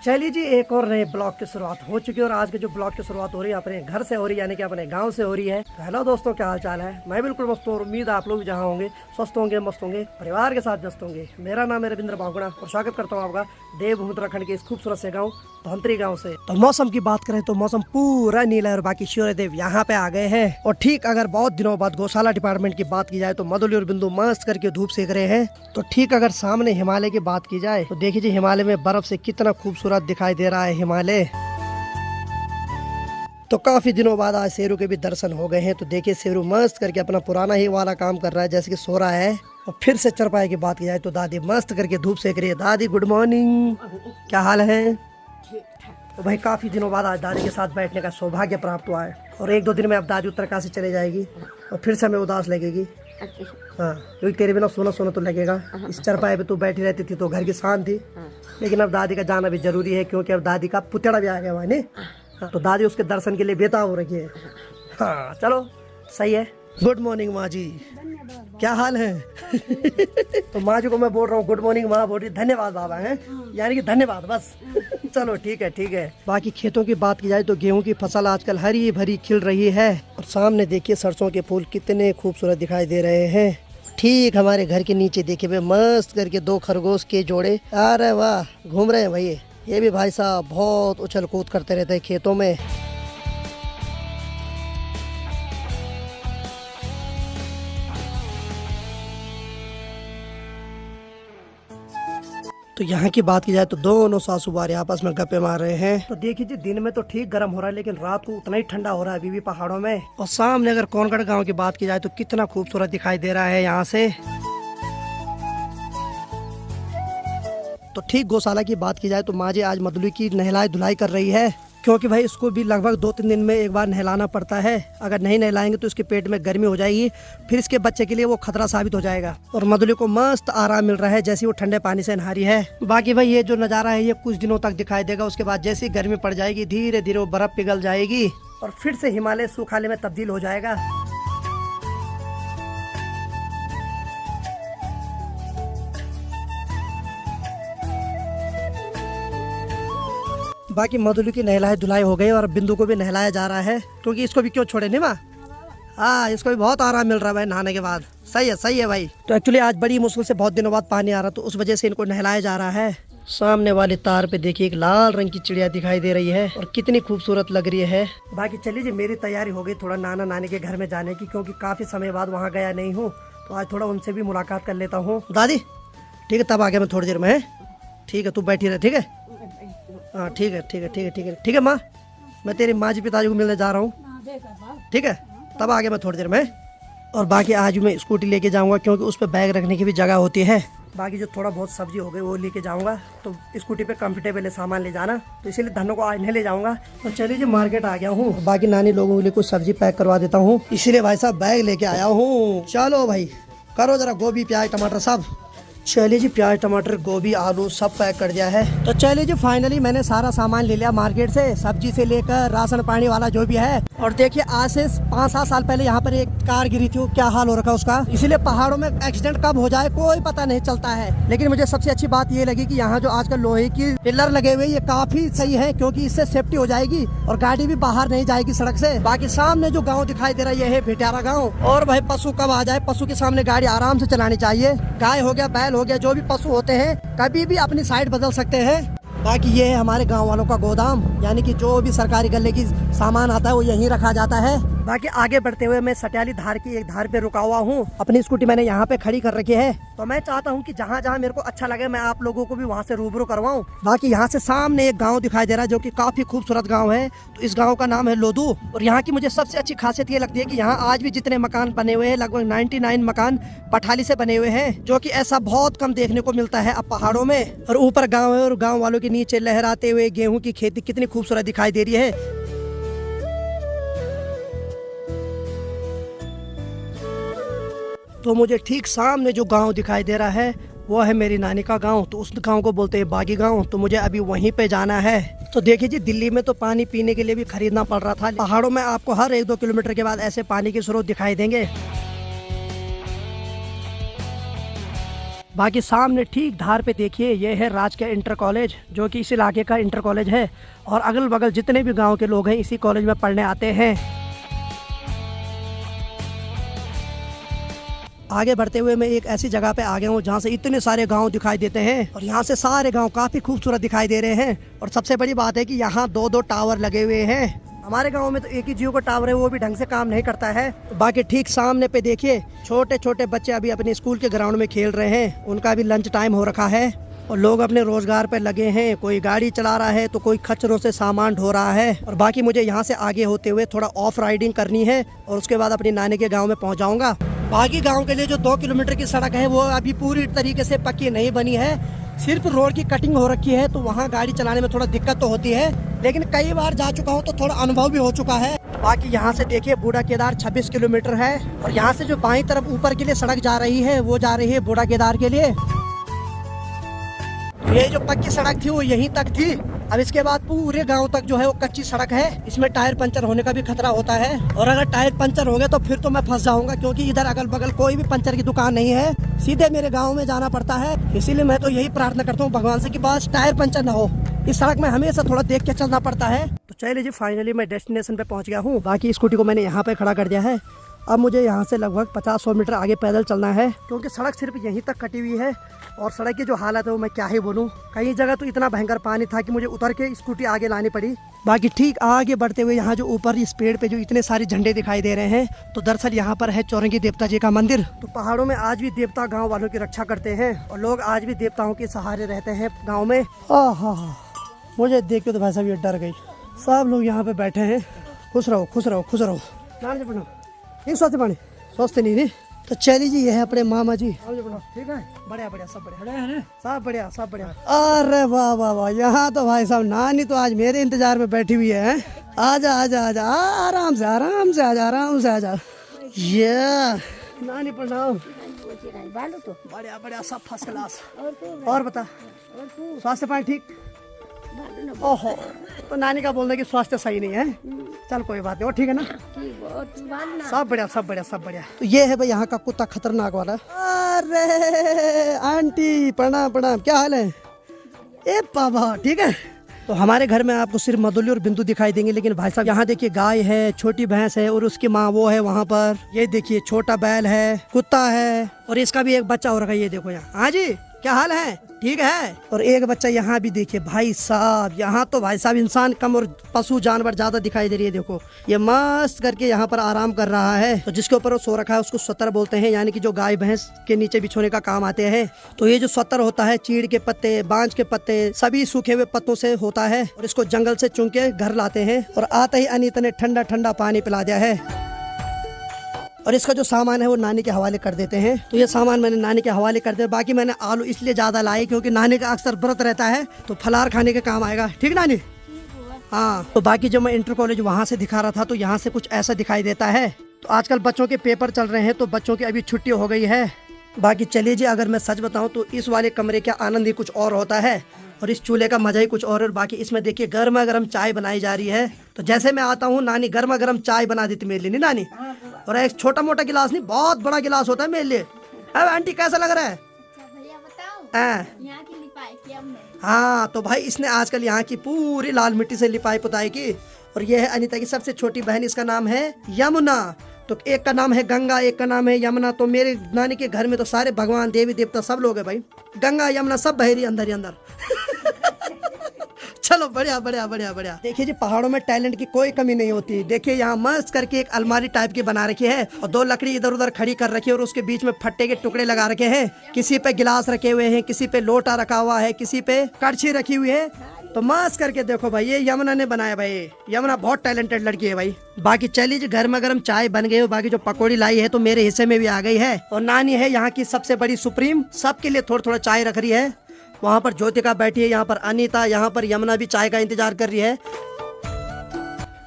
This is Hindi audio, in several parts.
चलिए जी, एक और नए ब्लॉग की शुरुआत हो चुकी है और आज के जो ब्लॉग की शुरुआत हो रही है अपने घर से हो रही है, यानी कि अपने गांव से हो रही है। तो हेलो दोस्तों, क्या हाल चाल है? मैं बिल्कुल मस्त हूँ और उम्मीद है आप लोग भी जहाँ होंगे स्वस्थ होंगे, मस्त होंगे, परिवार के साथ व्यस्त होंगे। मेरा नाम है रविंद्र बांगुड़ा और स्वागत करता हूँ आपका देवभूमि उत्तराखंड के इस खूबसूरत से गाँव धौंतरी गाँव से। तो मौसम की बात करें तो मौसम पूरा नीला है और बाकी सूर्यदेव यहाँ पे आ गए हैं। और ठीक अगर बहुत दिनों बाद गौशाला डिपार्टमेंट की बात की जाए तो मधुली और बिंदु मस्त करके धूप सेक रहे हैं। तो ठीक अगर सामने हिमालय की बात की जाए तो देखिए जी, हिमालय में बर्फ से कितना खूबसूरत दिखाई दे रहा है हिमालय। तो काफी दिनों बाद आज शेरू के भी दर्शन हो गए हैं। तो देखिए शेरू मस्त करके अपना पुराना ही वाला काम कर रहा है, जैसे कि सो रहा है। और फिर से चरपाई की बात की जाए तो दादी मस्त करके धूप सेक रही है। दादी गुड मॉर्निंग, क्या हाल है? तो भाई काफी दिनों बाद आज दादी के साथ बैठने का सौभाग्य प्राप्त हुआ है। और एक दो दिन में अब दादी उत्तरकाशी चले जाएगी और फिर से हमें उदास लगेगी। हाँ, क्योंकि तेरे बिना सोना सोना तो लगेगा। इस चरपाई पे तू बैठी रहती थी तो घर की शान थी, लेकिन अब दादी का जाना भी जरूरी है क्योंकि अब दादी का पुतड़ा भी आ गया माने। हाँ, तो दादी उसके दर्शन के लिए बेताब हो रही है। हाँ चलो सही है। गुड मॉर्निंग माँ जी, क्या हाल है? तो माँ जी को मैं बोल रहा हूँ गुड मॉर्निंग, माँ बोल रही धन्यवाद बाबा है, यानी कि धन्यवाद बस। चलो ठीक है ठीक है। बाकी खेतों की बात की जाए तो गेहूं की फसल आजकल हरी भरी खिल रही है। और सामने देखिए सरसों के फूल कितने खूबसूरत दिखाई दे रहे हैं। ठीक हमारे घर के नीचे देखिए वे मस्त करके दो खरगोश के जोड़े, अरे वाह, घूम रहे हैं भाई। ये भी भाई साहब बहुत उछल कूद करते रहते हैं खेतों में। तो यहाँ की बात की जाए तो दोनों सासू बारे आपस में गप्पे मार रहे हैं। तो देखिए जी, दिन में तो ठीक गर्म हो रहा है लेकिन रात को उतना ही ठंडा हो रहा है अभी भी पहाड़ों में। और सामने अगर कोनगढ़ गांव की बात की जाए तो कितना खूबसूरत दिखाई दे रहा है यहाँ से। तो ठीक गौशाला की बात की जाए तो माँ जी आज मधुली की नहलाई धुलाई कर रही है, क्योंकि भाई इसको भी लगभग 2-3 दिन में एक बार नहलाना पड़ता है। अगर नहीं नहलाएंगे तो इसके पेट में गर्मी हो जाएगी, फिर इसके बच्चे के लिए वो खतरा साबित हो जाएगा। और मधुली को मस्त आराम मिल रहा है जैसे वो ठंडे पानी से नहा रही है। बाकी भाई ये जो नज़ारा है ये कुछ दिनों तक दिखाई देगा, उसके बाद जैसी गर्मी पड़ जाएगी धीरे धीरे वो बर्फ पिघल जाएगी और फिर से हिमालय सुखाले में तब्दील हो जाएगा। बाकी मधुली की नहलाई धुलाई हो गई और बिंदु को भी नहलाया जा रहा है, क्योंकि इसको भी क्यों छोड़े नहीं माँ। हाँ, इसको भी बहुत आराम मिल रहा है भाई नहाने के बाद। सही है भाई। तो एक्चुअली आज बड़ी मुश्किल से बहुत दिनों बाद पानी आ रहा तो उस वजह से इनको नहलाया जा रहा है। सामने वाली तार पे देखिए एक लाल रंग की चिड़िया दिखाई दे रही है और कितनी खूबसूरत लग रही है। बाकी चलिए जी, मेरी तैयारी हो गई थोड़ा नाना नानी के घर में जाने की, क्योंकि काफी समय बाद वहाँ गया नहीं हूँ, तो आज थोड़ा उनसे भी मुलाकात कर लेता हूँ। दादी ठीक है, तब आ गया मैं थोड़ी देर में। ठीक है, तू बैठी रहे। ठीक है, हाँ ठीक है माँ, मैं तेरी माँ जी पिताजी को मिलने जा रहा हूँ। ठीक है, तब आगे मैं थोड़ी देर में। और बाकी आज मैं स्कूटी लेके जाऊंगा क्योंकि उस पर बैग रखने की भी जगह होती है। बाकी जो थोड़ा बहुत सब्जी हो गई वो लेके जाऊंगा, तो स्कूटी पे कंफर्टेबल है सामान ले जाना, तो इसीलिए धनों को आज नहीं ले जाऊंगा। तो चलिए जी, मार्केट आ गया हूँ, बाकी नानी लोगों के लिए कुछ सब्जी पैक करवा देता हूँ, इसीलिए भाई साहब बैग लेके आया हूँ। चलो भाई करो जरा, गोभी प्याज टमाटर सब। चलिए जी, प्याज टमाटर गोभी आलू सब पैक कर दिया है। तो चलिए जी, फाइनली मैंने सारा सामान ले लिया मार्केट से, सब्जी से लेकर राशन पानी वाला जो भी है। और देखिए आज से 5-7 साल पहले यहाँ पर एक कार गिरी थी, क्या हाल हो रखा उसका। इसीलिए पहाड़ों में एक्सीडेंट कब हो जाए कोई पता नहीं चलता है। लेकिन मुझे सबसे अच्छी बात ये लगी कि यहाँ जो आजकल लोहे की पिलर लगे हुए ये काफी सही है, क्योंकि इससे सेफ्टी हो जाएगी और गाड़ी भी बाहर नहीं जाएगी सड़क से। बाकी सामने जो गाँव दिखाई दे रहा है ये है भिटियारा गाँव। और भाई पशु कब आ जाए, पशु के सामने गाड़ी आराम से चलानी चाहिए। गाय हो गया, बैल हो गया, जो भी पशु होते हैं कभी भी अपनी साइड बदल सकते हैं। बाकी ये है हमारे गांव वालों का गोदाम, यानी कि जो भी सरकारी गले की सामान आता है वो यहीं रखा जाता है। बाकी आगे बढ़ते हुए मैं सटियाली धार की एक धार पे रुका हुआ हूँ। अपनी स्कूटी मैंने यहाँ पे खड़ी कर रखी है, तो मैं चाहता हूँ कि जहाँ जहाँ मेरे को अच्छा लगे मैं आप लोगों को भी वहाँ से रूबरू करवाऊँ। बाकी यहाँ से सामने एक गाँव दिखाई दे रहा है जो कि काफी खूबसूरत गाँव है। तो इस गाँव का नाम है लोधू। और यहाँ की मुझे सबसे अच्छी खासियत ये लगती है कि यहाँ आज भी जितने मकान बने हुए हैं लगभग 99 मकान पठाली से बने हुए हैं, जो कि ऐसा बहुत कम देखने को मिलता है अब पहाड़ों में। और ऊपर गाँव है और गाँव वालों के नीचे लहराते हुए गेहूँ की खेती कितनी खूबसूरत दिखाई दे रही है। तो मुझे ठीक सामने जो गांव दिखाई दे रहा है वो है मेरी नानी का गांव। तो उस गांव को बोलते हैं बागी गांव। तो मुझे अभी वहीं पे जाना है। तो देखिए जी, दिल्ली में तो पानी पीने के लिए भी खरीदना पड़ रहा था, पहाड़ों में आपको हर 1-2 किलोमीटर के बाद ऐसे पानी के स्रोत दिखाई देंगे। बाकी सामने ठीक धार पे देखिए ये है राजकीय इंटर कॉलेज, जो कि इस इलाके का इंटर कॉलेज है। और अगल बगल जितने भी गांव के लोग हैं इसी कॉलेज में पढ़ने आते हैं। आगे बढ़ते हुए मैं एक ऐसी जगह पे आ गया हूँ जहाँ से इतने सारे गांव दिखाई देते हैं और यहाँ से सारे गांव काफ़ी खूबसूरत दिखाई दे रहे हैं। और सबसे बड़ी बात है कि यहाँ दो दो टावर लगे हुए हैं। हमारे गांव में तो एक ही जियो का टावर है, वो भी ढंग से काम नहीं करता है। तो बाकी ठीक सामने पे देखिए छोटे छोटे बच्चे अभी अपने स्कूल के ग्राउंड में खेल रहे हैं। उनका भी लंच टाइम हो रखा है और लोग अपने रोजगार पे लगे हैं। कोई गाड़ी चला रहा है तो कोई खच्चरों से सामान ढो रहा है। और बाकी मुझे यहाँ से आगे होते हुए थोड़ा ऑफ राइडिंग करनी है और उसके बाद अपनी नानी के गाँव में पहुँच जाऊँगा। बाकी गांव के लिए जो 2 किलोमीटर की सड़क है वो अभी पूरी तरीके से पक्की नहीं बनी है, सिर्फ रोड की कटिंग हो रखी है। तो वहाँ गाड़ी चलाने में थोड़ा दिक्कत तो होती है, लेकिन कई बार जा चुका हूँ तो थोड़ा अनुभव भी हो चुका है। बाकी यहाँ से देखिए बूढ़ा केदार 26 किलोमीटर है और यहाँ से जो बाईं तरफ ऊपर के लिए सड़क जा रही है वो जा रही है बूढ़ा केदार के लिए। ये जो पक्की सड़क थी वो यहीं तक थी। अब इसके बाद पूरे गांव तक जो है वो कच्ची सड़क है। इसमें टायर पंचर होने का भी खतरा होता है और अगर टायर पंचर हो गए तो फिर तो मैं फंस जाऊंगा, क्योंकि इधर अगल बगल कोई भी पंचर की दुकान नहीं है। सीधे मेरे गांव में जाना पड़ता है। इसीलिए मैं तो यही प्रार्थना करता हूँ भगवान से कि बस टायर पंचर ना हो। इस सड़क में हमेशा थोड़ा देख के चलना पड़ता है। तो चलिए जी फाइनली मैं डेस्टिनेशन पे पहुँच गया हूँ। बाकी स्कूटी को मैंने यहाँ पे खड़ा कर दिया है। अब मुझे यहाँ से लगभग 50-100 मीटर आगे पैदल चलना है, क्योंकि सड़क सिर्फ यहीं तक कटी हुई है। और सड़क की जो हालत है वो मैं क्या ही बोलूँ। कई जगह तो इतना भयंकर पानी था कि मुझे उतर के स्कूटी आगे लानी पड़ी। बाकी ठीक आगे बढ़ते हुए यहाँ जो ऊपर इस पेड़ पे जो इतने सारे झंडे दिखाई दे रहे हैं, तो दरअसल यहाँ पर है चौरंगी देवता जी का मंदिर। तो पहाड़ों में आज भी देवता गाँव वालों की रक्षा करते हैं और लोग आज भी देवताओं के सहारे रहते हैं गाँव में। मुझे देख के तो भाई साहब ये डर गई। सब लोग यहाँ पे बैठे हैं। खुश रहो खुश रहो खुश रहो। एक स्वास्थ्य पानी स्वस्थ नहीं। तो चलिए जी ये है अपने मामा जी। ठीक है, बढ़िया बढ़िया सब बढ़िया है, सब बढ़िया सब बढ़िया। अरे वाह वाह वाह, यहाँ तो भाई साहब नानी तो आज मेरे इंतजार में बैठी हुई है। आजा आजा आजा, आराम से आराम से आजा, आराम से आजा। ये नानी प्रणाम। बढ़िया बढ़िया सब फर्स्ट क्लास। और बता स्वास्थ्य पानी ठीक? ओहो, तो नानी का बोलने की स्वास्थ्य सही नहीं है। चल कोई बात नहीं, वो ठीक है ना? सब बढ़िया सब बढ़िया सब बढ़िया। तो ये है भाई यहाँ का कुत्ता खतरनाक वाला। अरे आंटी प्रणाम प्रणाम, क्या हाल है? ए बाबा ठीक है। तो हमारे घर में आपको सिर्फ मधुली और बिंदु दिखाई देंगे, लेकिन भाई साहब यहाँ देखिए गाय है, छोटी भैंस है और उसकी माँ वो है वहाँ पर। ये देखिए छोटा बैल है, कुत्ता है और इसका भी एक बच्चा हो रखा है। ये देखो यहाँ। हाँ जी क्या हाल है? ठीक है। और एक बच्चा यहाँ भी देखिए भाई साहब। यहाँ तो भाई साहब इंसान कम और पशु जानवर ज्यादा दिखाई दे रही है। देखो ये मस्त करके यहाँ पर आराम कर रहा है। तो जिसके ऊपर वो सो रखा है उसको स्वतर बोलते हैं, यानी कि जो गाय भैंस के नीचे बिछोने का काम आते हैं। तो ये जो स्वतर होता है चीड़ के पत्ते, बांज के पत्ते, सभी सूखे हुए पत्तों से होता है और इसको जंगल से चुन के घर लाते हैं और आते ही अनीता ने ठंडा ठंडा पानी पिला दिया है। और इसका जो सामान है वो नानी के हवाले कर देते हैं। तो ये सामान मैंने नानी के हवाले कर दिया। बाकी मैंने आलू इसलिए ज्यादा लाए क्योंकि नानी का अक्सर व्रत रहता है, तो फलार खाने के काम आएगा। ठीक नानी? हाँ। तो बाकी जब मैं इंटर कॉलेज वहाँ से दिखा रहा था तो यहाँ से कुछ ऐसा दिखाई देता है। तो आजकल बच्चों के पेपर चल रहे हैं तो बच्चों की अभी छुट्टी हो गई है। बाकी चलिए जी अगर मैं सच बताऊँ तो इस वाले कमरे का आनंद ही कुछ और होता है और इस चूल्हे का मजा ही कुछ और। बाकी इसमें देखिए गर्मा गर्म चाय बनाई जा रही है। तो जैसे मैं आता हूँ नानी गर्मा गर्म चाय बना देती मेरे लिए। नहीं नानी? और एक छोटा मोटा गिलास नहीं, बहुत बड़ा गिलास होता है मेरे लिए। आंटी कैसा लग रहा है? हाँ तो भाई इसने आजकल यहाँ की पूरी लाल मिट्टी से लिपाई पुताई की। और ये है अनीता की सबसे छोटी बहन, इसका नाम है यमुना। तो एक का नाम है गंगा, एक का नाम है यमुना। तो मेरे नानी के घर में तो सारे भगवान देवी देवता सब लोग है भाई। गंगा यमुना सब बह रही अंदर ही अंदर। चलो बढ़िया बढ़िया बढ़िया बढ़िया। देखिए जी पहाड़ों में टैलेंट की कोई कमी नहीं होती। देखिए यहाँ मस्त करके एक अलमारी टाइप की बना रखी है और 2 लकड़ी इधर उधर खड़ी कर रखी है और उसके बीच में फट्टे के टुकड़े लगा रखे हैं। किसी पे गिलास रखे हुए हैं, किसी पे लोटा रखा हुआ है, किसी पे कड़छी रखी हुई है। तो मस्त करके देखो भाई ये यमुना ने बनाया भाई। यमुना बहुत टैलेंटेड लड़की है भाई। बाकी चलिए जी गर्मा गर्म चाय बन गई। बाकी जो पकौड़ी लाई है तो मेरे हिस्से में भी आ गई है। और नानी है यहाँ की सबसे बड़ी सुप्रीम, सबके लिए थोड़ा थोड़ा चाय रख रही है। वहाँ पर ज्योतिका बैठी है, यहाँ पर अनीता, यहाँ पर यमुना भी चाय का इंतजार कर रही है।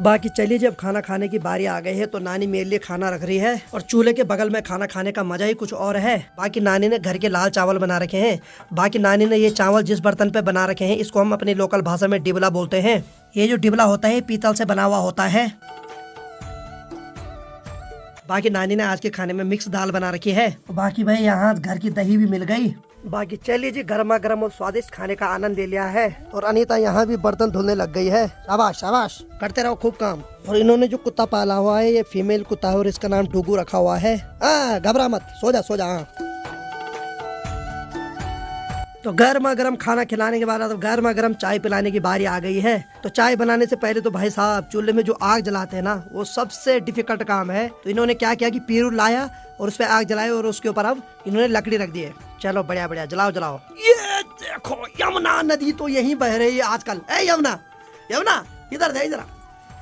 बाकी चलिए जब खाना खाने की बारी आ गई है तो नानी मेरे लिए खाना रख रही है और चूल्हे के बगल में खाना खाने का मजा ही कुछ और है। बाकी नानी ने घर के लाल चावल बना रखे हैं। बाकी नानी ने ये चावल जिस बर्तन पे बना रखे हैं इसको हम अपनी लोकल भाषा में डिबला बोलते हैं। ये जो डिबला होता है पीतल से बना हुआ होता है। बाकी नानी ने आज के खाने में मिक्स दाल बना रखी है। बाकी भाई यहाँ घर की दही भी मिल गई बाकी चलिए जी, गर्मा गर्म और स्वादिष्ट खाने का आनंद ले लिया है। और अनीता यहाँ भी बर्तन धुलने लग गई है। शाबाश शाबाश, करते रहो खूब काम। और इन्होंने जो कुत्ता पाला हुआ है ये फीमेल कुत्ता है और इसका नाम डुगू रखा हुआ है। घबरा मत, सो जा सो जा। तो गर्मा गर्म खाना खिलाने के बाद अब गर्मा गर्म चाय पिलाने की बारी आ गई है। तो चाय बनाने से पहले तो भाई साहब चूल्हे में जो आग जलाते हैं ना, वो सबसे डिफिकल्ट काम है। तो इन्होंने क्या किया कि पीरू लाया और उस पर आग जलाई और उसके ऊपर अब इन्होंने लकड़ी रख दी है। चलो बढ़िया बढ़िया, जलाओ जलाओ। ये देखो यमुना नदी तो यहीं बह रही है आजकल। ए यमुना, यमुना इधर दे, इधर।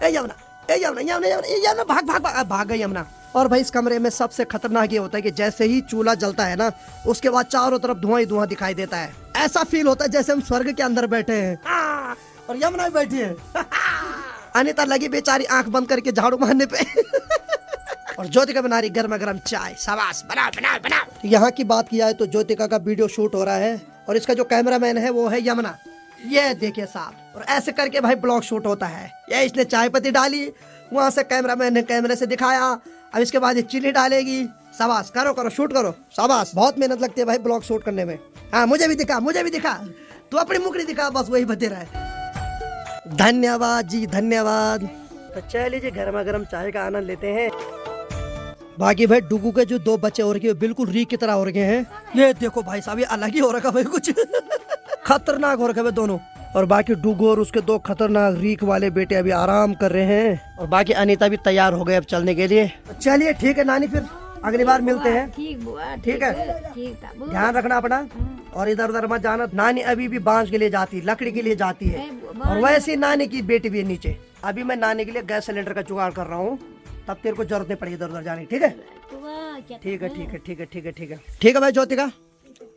ए यमुना, ए यमुना, यमुना यमुना, भाग भाग भाग, भाग गई यमुना। और भाई इस कमरे में सबसे खतरनाक ये होता है कि जैसे ही चूल्हा जलता है ना, उसके बाद चारों तरफ धुआं ही धुआं दिखाई देता है। ऐसा फील होता है जैसे हम स्वर्ग के अंदर बैठे हैं। और यमुना भी बैठी है। अनीता लगी बेचारी आंख बंद करके झाड़ू मारने पे। और ज्योतिका बना रही गर्मा गर्म चाय। शाबाश, बनाओ बनाओ बनाओ। यहाँ की बात किया है तो ज्योतिका का वीडियो शूट हो रहा है और इसका जो कैमरामैन है वो है यमुना। ये देखिए साहब, और ऐसे करके भाई ब्लॉग शूट होता है। ये इसने चाय पत्ती डाली, वहाँ से कैमरामैन ने कैमरे से दिखाया, अब इसके बाद ये चीनी डालेगी। शाबाश, करो करो, शूट करो। शाबाश, बहुत मेहनत लगती है भाई ब्लॉग शूट करने में। हाँ मुझे भी दिखा, मुझे भी दिखा। तू अपनी मुकड़ी दिखा, बस वही बते रहे। धन्यवाद जी, धन्यवाद। तो चलिए जी, गर्मा गर्म चाय का आनंद लेते हैं। बाकी भाई डुगू के जो दो बच्चे हो रखे बिल्कुल री की तरह हो रखे हैं। ये देखो भाई साहब, ये अलग ही हो रखा भाई, कुछ खतरनाक हो रखे दोनों। और बाकी डुगू और उसके दो खतरनाक रीख वाले बेटे अभी आराम कर रहे हैं। और बाकी अनीता भी तैयार हो गए अब चलने के लिए। चलिए ठीक है नानी, फिर अगली बार मिलते हैं। ठीक है, ध्यान रखना अपना और इधर उधर मत जाना। नानी अभी भी बांस के लिए जाती है, लकड़ी के लिए जाती है। और वैसे नानी की बेटी भी है नीचे। अभी मैं नानी के लिए गैस सिलेंडर का जुगाड़ कर रहा हूँ, तब तेरे को जरूरत नहीं पड़ेगी इधर उधर जाने। ठीक है ठीक है ठीक है ठीक है ठीक है ठीक है ठीक है भाई ज्योतिका,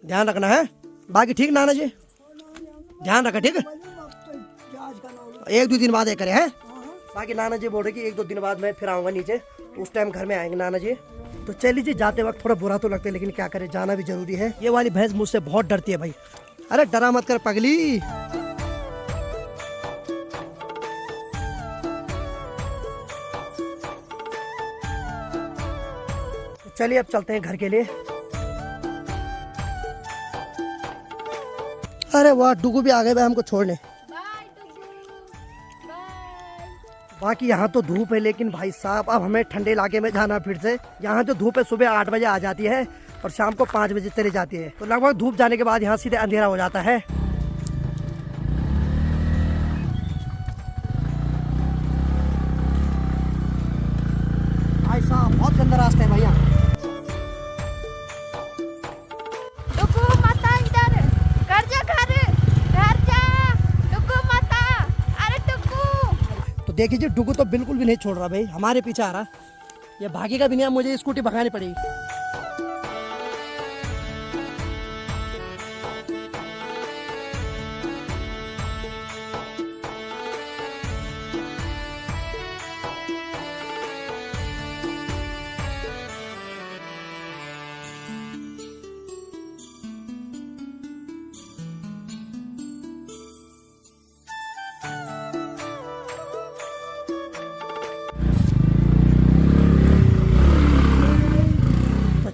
ध्यान रखना है। बाकी ठीक नाना जी, ध्यान रखा। ठीक है, 1-2 दिन बाद ये करे हैं। बाकी नाना जी बोल रहे कि 1-2 दिन बाद मैं फिर आऊंगा नीचे, तो उस टाइम घर में आएंगे नाना जी। तो चलिए जी, जाते वक्त थोड़ा बुरा तो लगता है लेकिन क्या करें, जाना भी जरूरी है। ये वाली भैंस मुझसे बहुत डरती है भाई। अरे डरा मत कर पगली। चलिए अब चलते हैं घर के लिए। अरे वाह, डुगू भी आ गए भाई हमको छोड़ने। बाकी यहाँ तो धूप है लेकिन भाई साहब अब हमें ठंडे इलाके में जाना फिर से। यहाँ जो धूप है सुबह 8 बजे आ जाती है और शाम को 5 बजे चली जाती है। तो लगभग धूप जाने के बाद यहाँ सीधे अंधेरा हो जाता है। भाई साहब बहुत गंदा रास्ता है भैया। देखिए जी, डुगू तो बिल्कुल भी नहीं छोड़ रहा भाई, हमारे पीछे आ रहा। ये भागेगा भी नहीं, मुझे स्कूटी भगानी पड़ेगी।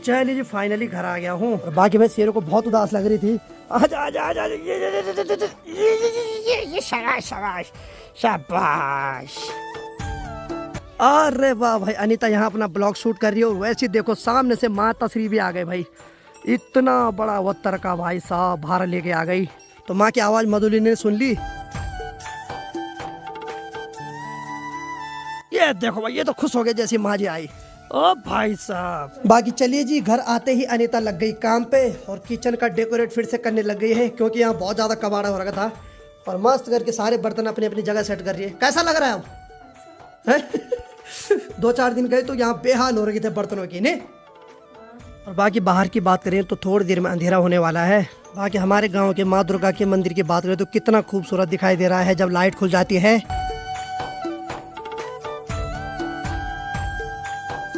चलिए जी, फाइनली घर आ गया हूँ। और बाकी मैं शेरों को बहुत उदास लग रही थी। आजा आजा आजा, ये शाबाश शाबाश शाबाश। अरे वाह भाई, अनीता यहाँ अपना ब्लॉग शूट कर रही है। वैसे देखो सामने से माँ तस्री भी आ गई भाई। इतना बड़ा वत्तर का भाई साहब भार लेके आ गई। तो माँ की आवाज मधुली ने सुन ली। ये देखो भाई, ये तो खुश हो गए जैसी माँ जी आई। ओ भाई साहब। बाकी चलिए जी, घर आते ही अनीता लग गई काम पे और किचन का डेकोरेट फिर से करने लग गई है, क्योंकि यहाँ बहुत ज्यादा कबाड़ा हो रखा था। और मस्त करके सारे बर्तन अपनी अपनी जगह सेट कर रही है। कैसा लग रहा है अब? 2-4 दिन गए तो यहाँ बेहाल हो रहे थे बर्तनों की ने। और बाकी बाहर की बात करें तो थोड़ी देर में अंधेरा होने वाला है। बाकी हमारे गाँव के माँ दुर्गा के मंदिर की बात करें तो कितना खूबसूरत दिखाई दे रहा है जब लाइट खुल जाती है।